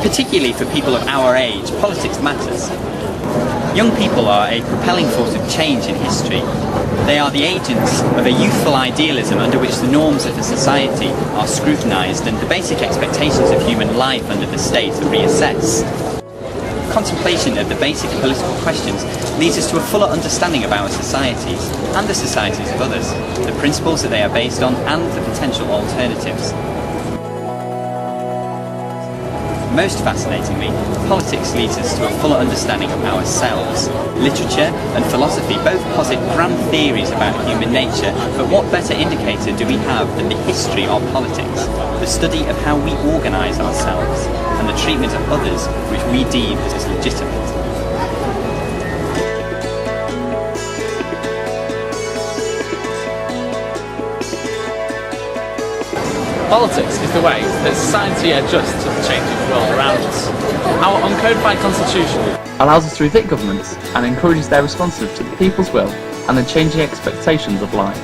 Particularly for people of our age, politics matters. Young people are a propelling force of change in history. They are the agents of a youthful idealism under which the norms of a society are scrutinised and the basic expectations of human life under the state are reassessed. Contemplation of the basic political questions leads us to a fuller understanding of our societies and the societies of others, the principles that they are based on and the potential alternatives. Most fascinatingly, politics leads us to a fuller understanding of ourselves. Literature and philosophy both posit grand theories about human nature, but what better indicator do we have than the history of politics, the study of how we organise ourselves, and the treatment of others which we deem as legitimate. Politics is the way that society adjusts to the changing world around us. Our uncodified constitution allows us to evict governments and encourages their responses to the people's will and the changing expectations of life.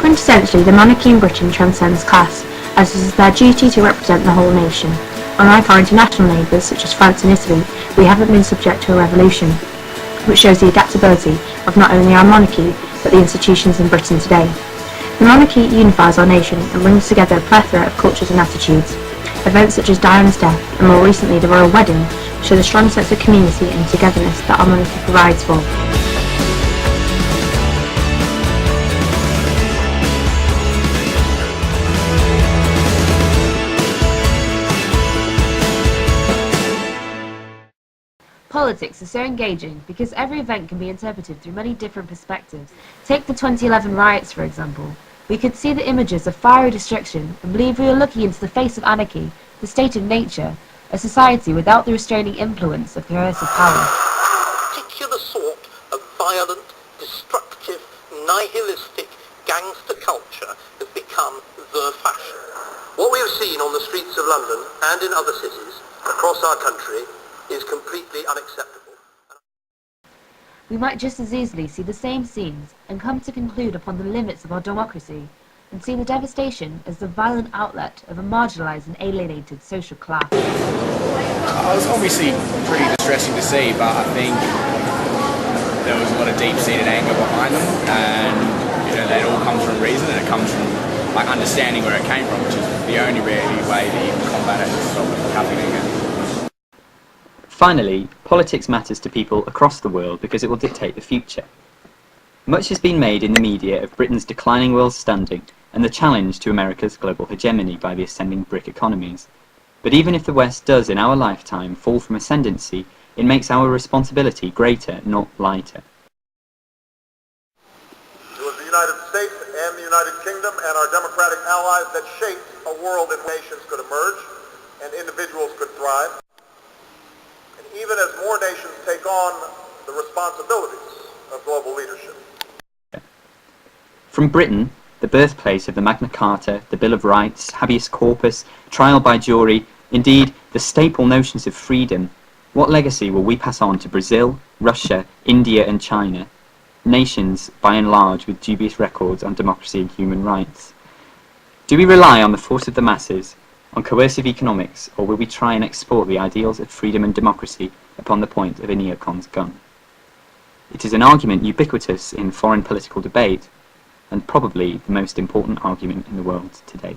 Quintessentially, the monarchy in Britain transcends class, as it is their duty to represent the whole nation. Unlike our international neighbours, such as France and Italy, we haven't been subject to a revolution, which shows the adaptability of not only our monarchy, but the institutions in Britain today. The monarchy unifies our nation and brings together a plethora of cultures and attitudes. Events such as Diana's death, and more recently the royal wedding, show the strong sense of community and togetherness that our monarchy provides for. Politics is so engaging because every event can be interpreted through many different perspectives. Take the 2011 riots, for example. We could see the images of fiery destruction and believe we were looking into the face of anarchy, the state of nature, a society without the restraining influence of coercive power. A particular sort of violent, destructive, nihilistic gangster culture has become the fashion. What we have seen on the streets of London and in other cities across our country is completely unacceptable. We might just as easily see the same scenes and come to conclude upon the limits of our democracy and see the devastation as the violent outlet of a marginalised and alienated social class. It's obviously pretty distressing to see, but I think there was a lot of deep-seated anger behind them, and that all comes from reason, and it comes from understanding where it came from, which is the only really way that you can combat it and stop it from happening again. Finally, politics matters to people across the world because it will dictate the future. Much has been made in the media of Britain's declining world standing and the challenge to America's global hegemony by the ascending BRIC economies. But even if the West does in our lifetime fall from ascendancy, it makes our responsibility greater, not lighter. It was the United States and the United Kingdom and our democratic allies that shaped a world in which nations could emerge and individuals could thrive. Even as more nations take on the responsibilities of global leadership. From Britain, the birthplace of the Magna Carta, the Bill of Rights, habeas corpus, trial by jury, indeed the staple notions of freedom, what legacy will we pass on to Brazil, Russia, India and China, nations by and large with dubious records on democracy and human rights? Do we rely on the force of the masses, on coercive economics, or will we try and export the ideals of freedom and democracy upon the point of a neocon's gun? It is an argument ubiquitous in foreign political debate, and probably the most important argument in the world today.